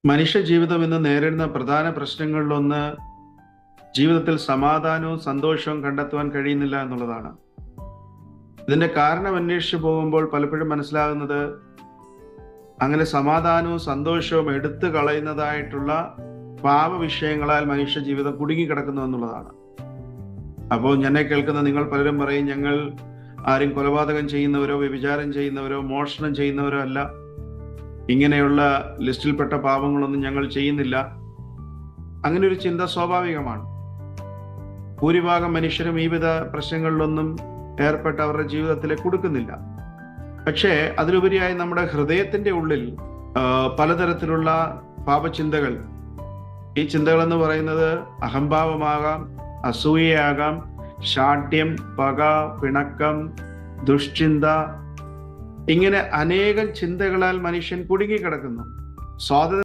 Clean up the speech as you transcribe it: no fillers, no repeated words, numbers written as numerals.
മനുഷ്യ ജീവിതം ഇന്ന് നേരിടുന്ന പ്രധാന പ്രശ്നങ്ങളിലൊന്ന് ജീവിതത്തിൽ സമാധാനവും സന്തോഷവും കണ്ടെത്തുവാൻ കഴിയുന്നില്ല എന്നുള്ളതാണ്. ഇതിന്റെ കാരണം അന്വേഷിച്ചു പോകുമ്പോൾ പലപ്പോഴും മനസ്സിലാകുന്നത് അങ്ങനെ സമാധാനവും സന്തോഷവും എടുത്തു കളയുന്നതായിട്ടുള്ള പാപവിഷയങ്ങളാൽ മനുഷ്യ ജീവിതം കുടുങ്ങിക്കിടക്കുന്നു എന്നുള്ളതാണ്. അപ്പോൾ എന്നെ കേൾക്കുന്ന നിങ്ങൾ പലരും പറയും, ഞങ്ങൾ ആരും കൊലപാതകം ചെയ്യുന്നവരോ വ്യഭിചാരം ചെയ്യുന്നവരോ മോഷണം ചെയ്യുന്നവരോ അല്ല, ഇങ്ങനെയുള്ള ലിസ്റ്റിൽപ്പെട്ട പാപങ്ങളൊന്നും ഞങ്ങൾ ചെയ്യുന്നില്ല. അങ്ങനെ ഒരു ചിന്ത സ്വാഭാവികമാണ്. ഭൂരിഭാഗം മനുഷ്യരും ഈ വിധ പ്രശ്നങ്ങളിലൊന്നും ഏർപ്പെട്ട് അവരുടെ ജീവിതത്തിലേക്ക് കൊടുക്കുന്നില്ല. പക്ഷേ അതിലുപരിയായി നമ്മുടെ ഹൃദയത്തിന്റെ ഉള്ളിൽ പലതരത്തിലുള്ള പാപചിന്തകൾ, ഈ ചിന്തകൾ എന്ന് പറയുന്നത് അഹംഭാവമാകാം, അസൂയയാകാം, ശാഠ്യം, പക, പിണക്കം, ദുഷ്ചിന്ത, ഇങ്ങനെ അനേകം ചിന്തകളാൽ മനുഷ്യൻ കുടുങ്ങിക്കിടക്കുന്നു. സ്വാതന്ത്ര്യം